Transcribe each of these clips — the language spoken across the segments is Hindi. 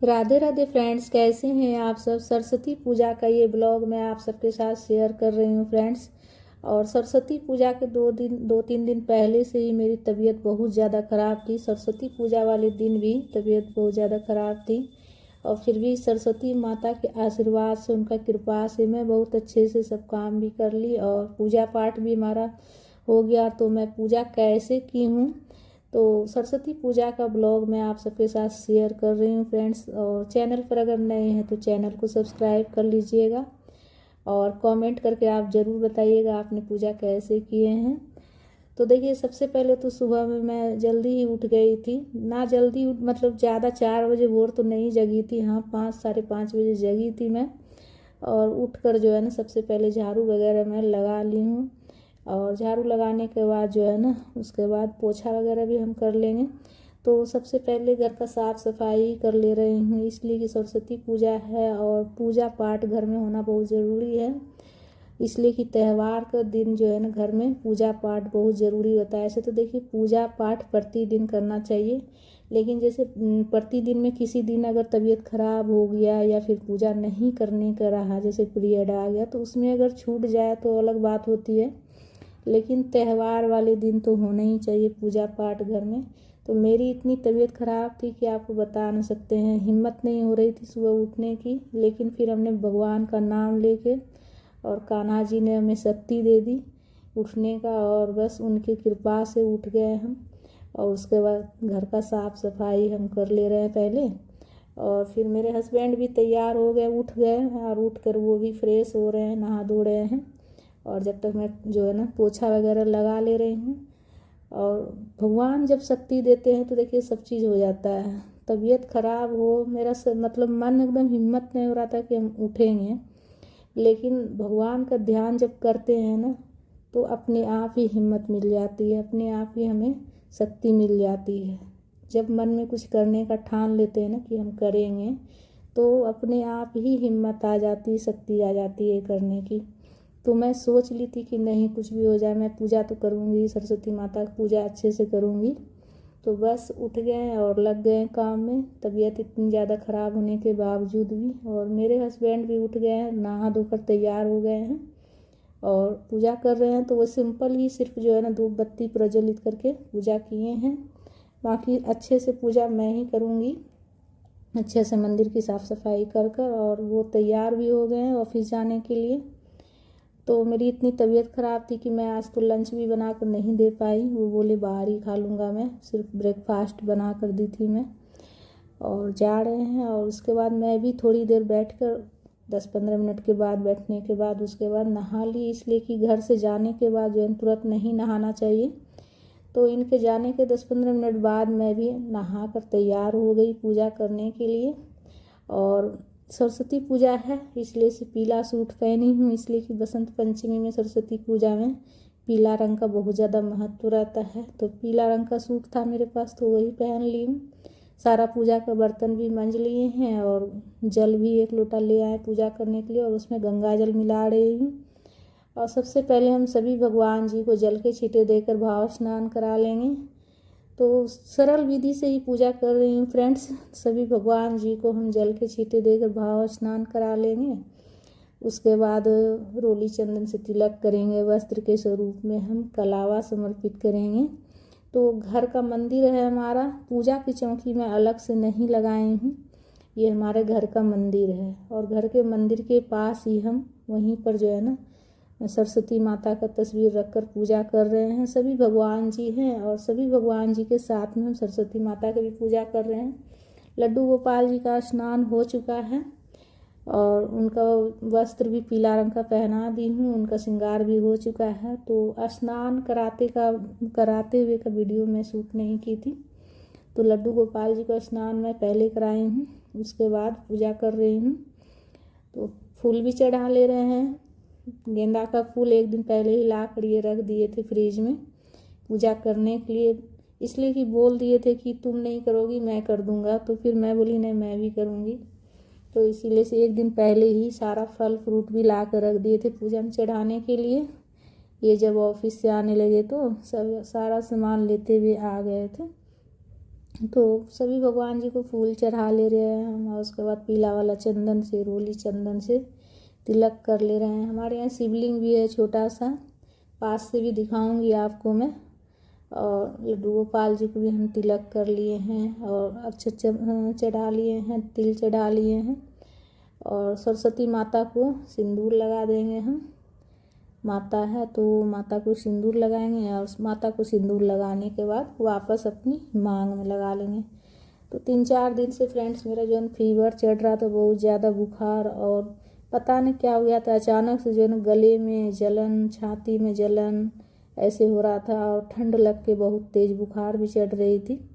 राधे राधे फ्रेंड्स, कैसे हैं आप सब। सरस्वती पूजा का ये ब्लॉग मैं आप सबके साथ शेयर कर रही हूँ फ्रेंड्स। और सरस्वती पूजा के 2-3 दिन पहले से ही मेरी तबीयत बहुत ज़्यादा ख़राब थी। सरस्वती पूजा वाले दिन भी तबीयत बहुत ज़्यादा ख़राब थी, और फिर भी सरस्वती माता के आशीर्वाद से, उनका कृपा से मैं बहुत अच्छे से सब काम भी कर ली और पूजा पाठ भी हमारा हो गया। तो मैं पूजा कैसे की हूँ, तो सरस्वती पूजा का ब्लॉग मैं आप सबके साथ शेयर कर रही हूँ फ्रेंड्स। और चैनल पर अगर नए हैं तो चैनल को सब्सक्राइब कर लीजिएगा, और कमेंट करके आप ज़रूर बताइएगा आपने पूजा कैसे किए हैं। तो देखिए, सबसे पहले तो सुबह में मैं जल्दी ही उठ गई थी। ना जल्दी मतलब ज़्यादा 4 बजे भोर तो नहीं जगी थी, हाँ 5-5:30 बजे जगी थी मैं। और उठकर जो है ना, सबसे पहले झाड़ू वगैरह मैं लगा ली हूँ। और झाड़ू लगाने के बाद जो है ना, उसके बाद पोछा वगैरह भी हम कर लेंगे। तो सबसे पहले घर का साफ़ सफाई कर ले रही हूँ, इसलिए कि सरस्वती पूजा है और पूजा पाठ घर में होना बहुत ज़रूरी है। इसलिए कि त्यौहार का दिन जो है ना, घर में पूजा पाठ बहुत ज़रूरी होता है। ऐसे तो देखिए, पूजा पाठ प्रतिदिन करना चाहिए, लेकिन जैसे प्रतिदिन में किसी दिन अगर तबीयत ख़राब हो गया या फिर पूजा नहीं करने का रहा, जैसे पीरियड आ गया, तो उसमें अगर छूट जाए तो अलग बात होती है। लेकिन त्यौहार वाले दिन तो होना ही चाहिए पूजा पाठ घर में। तो मेरी इतनी तबीयत ख़राब थी कि आपको बता नहीं सकते हैं, हिम्मत नहीं हो रही थी सुबह उठने की। लेकिन फिर हमने भगवान का नाम लेके, और कान्हा जी ने हमें शक्ति दे दी उठने का, और बस उनकी कृपा से उठ गए हम। और उसके बाद घर का साफ़ सफाई हम कर ले रहे हैं पहले। और फिर मेरे हस्बैंड भी तैयार हो गए, उठ गए, और उठ कर वो भी फ्रेश हो रहे हैं, नहा धो रहे हैं। और जब तक मैं जो है ना, पोछा वगैरह लगा ले रही हूँ। और भगवान जब शक्ति देते हैं तो देखिए सब चीज़ हो जाता है। तबीयत ख़राब हो, मेरा मतलब मन एकदम हिम्मत नहीं हो रहा था कि हम उठेंगे, लेकिन भगवान का ध्यान जब करते हैं ना, तो अपने आप ही हिम्मत मिल जाती है, अपने आप ही हमें शक्ति मिल जाती है। जब मन में कुछ करने का ठान लेते हैं ना कि हम करेंगे, तो अपने आप ही हिम्मत आ जाती है, शक्ति आ जाती है करने की। तो मैं सोच ली थी कि नहीं, कुछ भी हो जाए मैं पूजा तो करूँगी, सरस्वती माता की पूजा अच्छे से करूँगी। तो बस उठ गए और लग गए काम में, तबीयत इतनी ज़्यादा ख़राब होने के बावजूद भी। और मेरे हस्बैंड भी उठ गए हैं, नहा धोकर तैयार हो गए हैं और पूजा कर रहे हैं। तो वो सिंपल ही सिर्फ जो है ना, धूप बत्ती प्रज्वलित करके पूजा किए हैं। बाकी अच्छे से पूजा मैं ही करूँगी, अच्छे से मंदिर की साफ़ सफाई कर कर। और वो तैयार भी हो गए हैं ऑफिस जाने के लिए। तो मेरी इतनी तबीयत ख़राब थी कि मैं आज तो लंच भी बना कर नहीं दे पाई। वो बोले बाहर ही खा लूँगा, मैं सिर्फ ब्रेकफास्ट बना कर दी थी मैं। और जा रहे हैं, और उसके बाद मैं भी थोड़ी देर बैठकर 10-15 मिनट के बाद, बैठने के बाद उसके बाद नहा ली। इसलिए कि घर से जाने के बाद जो है तुरंत नहीं नहाना चाहिए। तो इनके जाने के 10-15 मिनट बाद मैं भी नहा कर तैयार हो गई पूजा करने के लिए। और सरस्वती पूजा है इसलिए से पीला सूट पहनी हूँ, इसलिए कि बसंत पंचमी में सरस्वती पूजा में पीला रंग का बहुत ज़्यादा महत्व रहता है। तो पीला रंग का सूट था मेरे पास, तो वही पहन ली हूँ। सारा पूजा का बर्तन भी मंज लिए हैं, और जल भी 1 लोटा ले आए पूजा करने के लिए, और उसमें गंगा जल मिला रही हूँ। और सबसे पहले हम सभी भगवान जी को जल के छींटे देकर भाव स्नान करा लेंगे। तो सरल विधि से ही पूजा कर रही हूँ फ्रेंड्स। सभी भगवान जी को हम जल के छींटे देकर भाव स्नान करा लेंगे। उसके बाद रोली चंदन से तिलक करेंगे, वस्त्र के स्वरूप में हम कलावा समर्पित करेंगे। तो घर का मंदिर है हमारा, पूजा की चौकी मैं अलग से नहीं लगाई हूँ, ये हमारे घर का मंदिर है। और घर के मंदिर के पास ही हम वहीं पर जो है ना, सरस्वती माता का तस्वीर रखकर पूजा कर रहे हैं। सभी भगवान जी हैं, और सभी भगवान जी के साथ में हम सरस्वती माता की भी पूजा कर रहे हैं। लड्डू गोपाल जी का स्नान हो चुका है, और उनका वस्त्र भी पीला रंग का पहना दी हूँ, उनका श्रृंगार भी हो चुका है। तो स्नान कराते हुए का वीडियो मैं शूट नहीं की थी। तो लड्डू गोपाल जी का स्नान मैं पहले कराई हूँ, उसके बाद पूजा कर रही हूँ। तो फूल भी चढ़ा ले रहे हैं। गेंदा का फूल एक दिन पहले ही ला कर ये रख दिए थे फ्रिज में पूजा करने के लिए, इसलिए कि बोल दिए थे कि तुम नहीं करोगी मैं कर दूंगा। तो फिर मैं बोली नहीं, मैं भी करूँगी। तो इसीलिए से एक दिन पहले ही सारा फल फ्रूट भी ला कर रख दिए थे पूजा में चढ़ाने के लिए। ये जब ऑफिस से आने लगे तो सब सारा सामान लेते हुए आ गए थे। तो सभी भगवान जी को फूल चढ़ा ले रहे हैं हम, और उसके बाद पीला वाला चंदन से, रोली चंदन से तिलक कर ले रहे हैं। हमारे यहाँ शिवलिंग भी है छोटा सा, पास से भी दिखाऊंगी आपको मैं। और लड्डू गोपाल जी को भी हम तिलक कर लिए हैं, और अक्षत चढ़ा लिए हैं, तिल चढ़ा लिए हैं। और सरस्वती माता को सिंदूर लगा देंगे हम। माता है तो माता को सिंदूर लगाएंगे, और माता को सिंदूर लगाने के बाद वापस अपनी मांग में लगा लेंगे। तो 3-4 दिन से फ्रेंड्स मेरा जो है फीवर चढ़ रहा था, बहुत ज़्यादा बुखार, और पता नहीं क्या हो गया था, अचानक से जो है ना गले में जलन, छाती में जलन ऐसे हो रहा था, और ठंड लग के बहुत तेज़ बुखार भी चढ़ रही थी।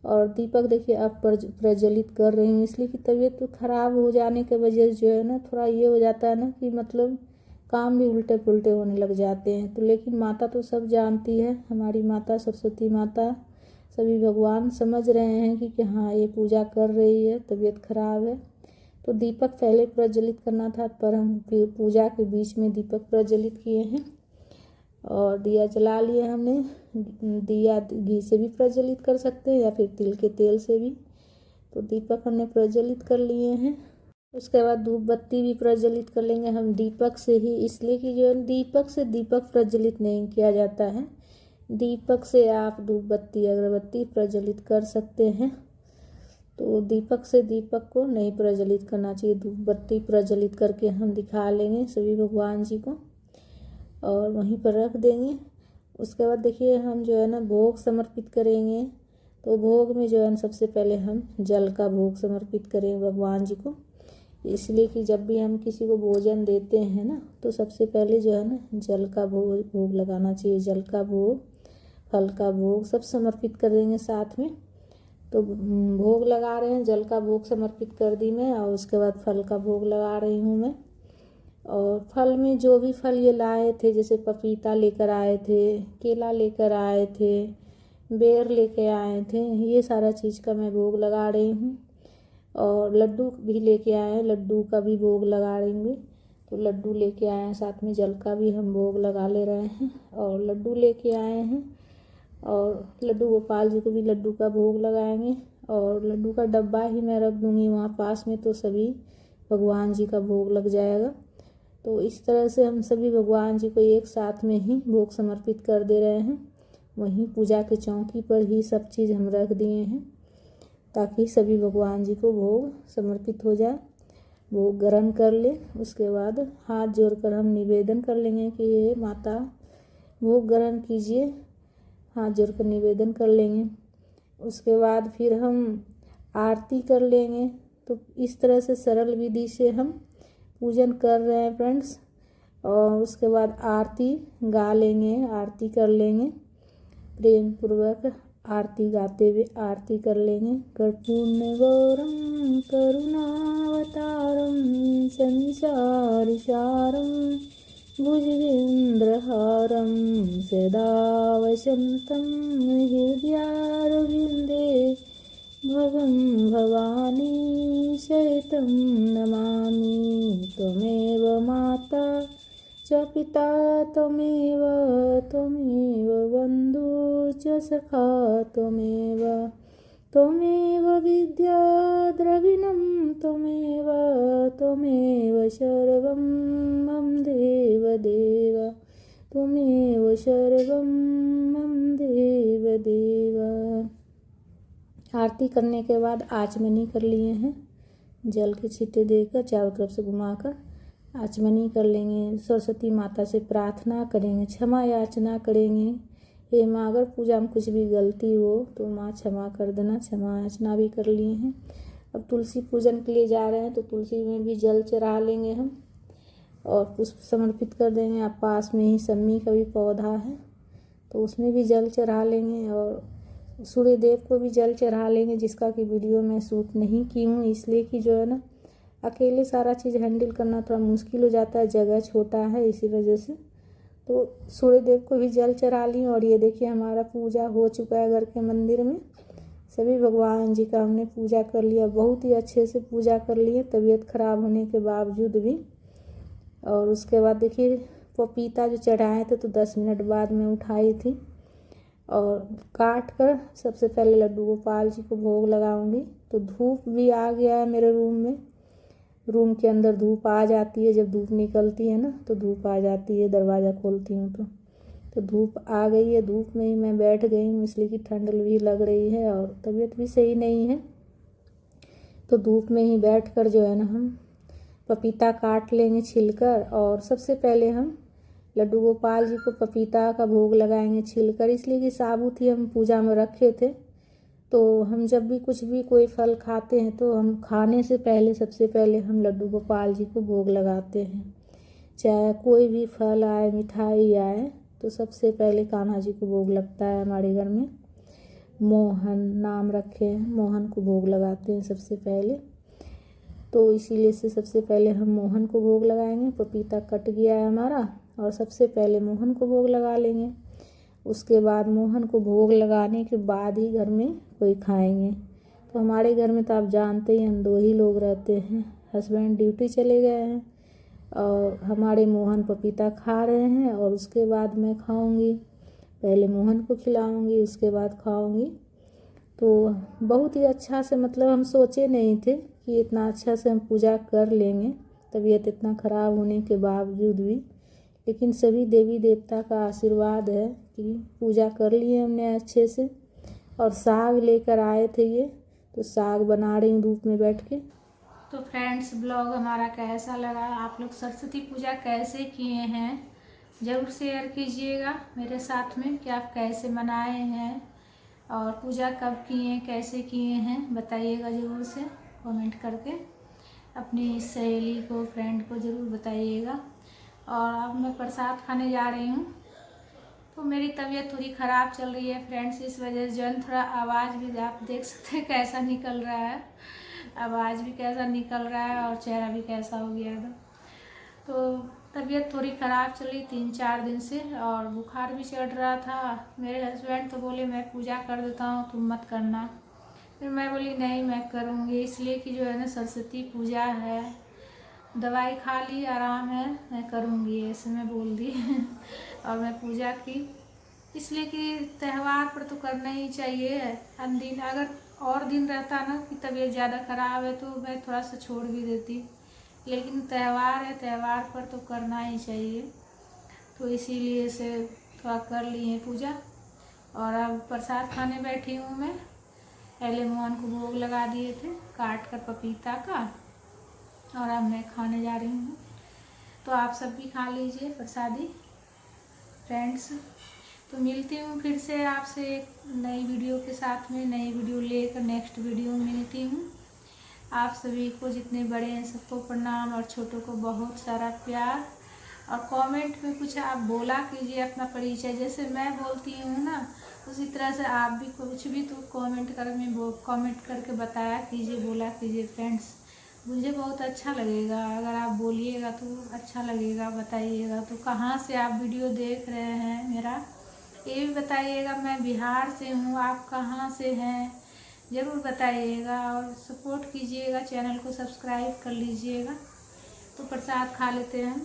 और दीपक देखिए अब प्रज्वलित कर रही हूँ, इसलिए कि तबीयत तो ख़राब हो जाने के वजह से जो है ना थोड़ा ये हो जाता है ना कि मतलब काम भी उल्टे पुल्टे होने लग जाते हैं। तो लेकिन माता तो सब जानती है, हमारी माता सरस्वती माता, सभी भगवान समझ रहे हैं कि हाँ ये पूजा कर रही है, तबीयत खराब है। तो दीपक पहले प्रज्वलित करना था, पर हम पूजा के बीच में दीपक प्रज्वलित किए हैं। और दिया जला लिए हमने। दिया घी से भी प्रज्वलित कर सकते हैं या फिर तिल के तेल से भी। तो दीपक हमने प्रज्वलित कर लिए हैं। उसके बाद धूप बत्ती भी प्रज्वलित कर लेंगे हम दीपक से ही, इसलिए कि जो दीपक से दीपक प्रज्वलित नहीं किया जाता है। दीपक से आप धूप बत्ती अगरबत्ती प्रज्वलित कर सकते हैं। तो दीपक से दीपक को नहीं प्रज्वलित करना चाहिए, धूप बत्ती प्रज्वलित करके हम दिखा लेंगे सभी भगवान जी को, और वहीं पर रख देंगे। उसके बाद देखिए हम जो है ना भोग समर्पित करेंगे। तो भोग में जो है सबसे पहले हम जल का भोग समर्पित करें भगवान जी को, इसलिए कि जब भी हम किसी को भोजन देते हैं ना तो सबसे पहले जो है ना जल का भोग लगाना चाहिए। जल का भोग, फल का भोग सब समर्पित कर देंगे साथ में। तो भोग लगा रहे हैं, जल का भोग समर्पित कर दी मैं, और उसके बाद फल का भोग लगा रही हूँ मैं। और फल में जो भी फल ये लाए थे, जैसे पपीता लेकर आए थे, केला लेकर आए थे, बेर लेके आए थे, ये सारा चीज़ का मैं भोग लगा रही हूँ। और लड्डू भी लेके आए हैं, लड्डू का भी भोग लगा देंगे। तो लड्डू लेके आए हैं, साथ में जल का भी हम भोग लगा ले रहे हैं। और लड्डू लेके आए हैं, और लड्डू गोपाल जी को भी लड्डू का भोग लगाएंगे। और लड्डू का डब्बा ही मैं रख दूँगी वहाँ पास में, तो सभी भगवान जी का भोग लग जाएगा। तो इस तरह से हम सभी भगवान जी को एक साथ में ही भोग समर्पित कर दे रहे हैं। वहीं पूजा के चौकी पर ही सब चीज़ हम रख दिए हैं, ताकि सभी भगवान जी को भोग समर्पित हो जाए। भोग ग्रहण कर ले, उसके बाद हाथ जोड़कर हम निवेदन कर लेंगे कि हे माता भोग ग्रहण कीजिए, हाथ जोड़कर निवेदन कर लेंगे। उसके बाद फिर हम आरती कर लेंगे। तो इस तरह से सरल विधि से हम पूजन कर रहे हैं फ्रेंड्स। और उसके बाद आरती गा लेंगे, आरती कर लेंगे प्रेम पूर्वक, आरती गाते हुए आरती कर लेंगे। कर्पूर्णगौरं करुणावतारं संसारसारं भुजगेन्द्रहारं सदा वसन्तं हृदयारविन्दे भवं भवानी सहितं नमामि। त्वमेव माता च पिता त्वमेव बन्धु च सखा त्वमेव विद्या द्रविणं त्वमेव सर्वं मम देव त्वमेव सर्वं मम देव। आरती करने के बाद आचमनी कर लिए हैं, जल के छींटे देकर चारों तरफ से घुमाकर आचमनी कर लेंगे। सरस्वती माता से प्रार्थना करेंगे, क्षमा याचना करेंगे। हे माँ, अगर पूजा में कुछ भी गलती हो तो माँ क्षमा कर देना। क्षमा याचना भी कर लिए हैं। अब तुलसी पूजन के लिए जा रहे हैं, तो तुलसी में भी जल चढ़ा लेंगे हम, और पुष्प समर्पित कर देंगे। आप पास में ही सम्मी का भी पौधा है, तो उसमें भी जल चढ़ा लेंगे। और सूर्य देव को भी जल चढ़ा लेंगे, जिसका कि वीडियो मैं शूट नहीं की हूँ, इसलिए कि जो है ना अकेले सारा चीज़ हैंडल करना थोड़ा मुश्किल हो जाता है, जगह छोटा है इसी वजह से। तो सूर्य देव को भी जल चढ़ा ली। और ये देखिए हमारा पूजा हो चुका है घर के मंदिर में। सभी भगवान जी का हमने पूजा कर लिया, बहुत ही अच्छे से पूजा कर लिए, तबीयत खराब होने के बावजूद भी। और उसके बाद देखिए पपीता जो चढ़ाए थे तो 10 मिनट बाद मैं उठाई थी। और काट कर सबसे पहले लड्डू गोपाल जी को भोग लगाऊंगी। तो धूप भी आ गया है मेरे रूम में, रूम के अंदर धूप आ जाती है, जब धूप निकलती है ना तो धूप आ जाती है, दरवाज़ा खोलती हूँ तो धूप आ गई है। धूप में ही मैं बैठ गई हूँ, इसलिए कि ठंड भी लग रही है और तबीयत भी सही नहीं है। तो धूप में ही बैठ कर जो है ना हम पपीता काट लेंगे छिलकर, और सबसे पहले हम लड्डू गोपाल जी को पपीता का भोग लगाएंगे छिलकर, इसलिए कि साबुत ही हम पूजा में रखे थे। तो हम जब भी कुछ भी कोई फल खाते हैं तो हम खाने से पहले सबसे पहले हम लड्डू गोपाल जी को भोग लगाते हैं। चाहे कोई भी फल आए, मिठाई आए, तो सबसे पहले कान्हा जी को भोग लगता है। हमारे घर में मोहन नाम रखे हैं, मोहन को भोग लगाते हैं सबसे पहले। तो इसीलिए से सबसे पहले हम मोहन को भोग लगाएंगे। पपीता कट गया है हमारा, और सबसे पहले मोहन को भोग लगा लेंगे। उसके बाद मोहन को भोग लगाने के बाद ही घर में कोई खाएंगे। तो हमारे घर में तो आप जानते ही हम 2 ही लोग रहते हैं, हस्बैंड ड्यूटी चले गए हैं और हमारे मोहन पपीता खा रहे हैं, और उसके बाद मैं खाऊंगी। पहले मोहन को खिलाऊंगी, उसके बाद खाऊंगी। तो बहुत ही अच्छा से, मतलब हम सोचे नहीं थे कि इतना अच्छा से हम पूजा कर लेंगे, तबीयत इतना ख़राब होने के बावजूद भी। लेकिन सभी देवी देवता का आशीर्वाद है कि पूजा कर लिए हमने अच्छे से। और साग लेकर आए थे ये, तो साग बना रही हूँ धूप में बैठ के। तो फ्रेंड्स, ब्लॉग हमारा कैसा लगा, आप लोग सरस्वती पूजा कैसे किए हैं ज़रूर शेयर कीजिएगा मेरे साथ में कि आप कैसे मनाए हैं, और पूजा कब किए, कैसे किए हैं, बताइएगा ज़रूर से कमेंट करके। अपनी सहेली को, फ्रेंड को ज़रूर बताइएगा। और अब मैं प्रसाद खाने जा रही हूँ। तो मेरी तबीयत थोड़ी ख़राब चल रही है फ्रेंड्स, इस वजह से जो है थोड़ा आवाज़ भी आप देख सकते हैं कैसा निकल रहा है, आवाज़ भी कैसा निकल रहा है और चेहरा भी कैसा हो गया है। तो तबीयत थोड़ी ख़राब चली 3-4 दिन से, और बुखार भी चढ़ रहा था। मेरे हस्बैंड तो बोले मैं पूजा कर देता हूँ, तुम मत करना। फिर मैं बोली नहीं, मैं करूँगी, इसलिए कि जो है ना सरस्वती पूजा है, दवाई खा ली, आराम है, मैं करूँगी, ऐसे मैं बोल दी और मैं पूजा की, इसलिए कि त्यौहार पर तो करना ही चाहिए। हम दिन अगर और दिन रहता ना कि तबीयत ज़्यादा ख़राब है तो मैं थोड़ा सा छोड़ भी देती, लेकिन त्यौहार है, त्यौहार पर तो करना ही चाहिए। तो इसीलिए से थोड़ा कर ली है पूजा। और अब प्रसाद खाने बैठी हूँ मैं। पहले मोहन को भोग लगा दिए थे काट कर पपीता का, और अब मैं खाने जा रही हूँ। तो आप सब भी खा लीजिए प्रसादी फ्रेंड्स। तो मिलती हूँ फिर से आपसे एक नई वीडियो के साथ में, नई वीडियो लेकर नेक्स्ट वीडियो में मिलती हूँ। आप सभी को, जितने बड़े हैं सबको प्रणाम, और छोटों को बहुत सारा प्यार। और कमेंट में कुछ आप बोला कीजिए अपना परिचय, जैसे मैं बोलती हूँ ना उसी तरह से आप भी कुछ भी तो कमेंट करके बताया कीजिए, बोला कीजिए फ्रेंड्स। मुझे बहुत अच्छा लगेगा अगर आप बोलिएगा, तो अच्छा लगेगा। बताइएगा तो कहाँ से आप वीडियो देख रहे हैं मेरा, ये भी बताइएगा। मैं बिहार से हूँ, आप कहाँ से हैं ज़रूर बताइएगा, और सपोर्ट कीजिएगा, चैनल को सब्सक्राइब कर लीजिएगा। तो प्रसाद खा लेते हैं।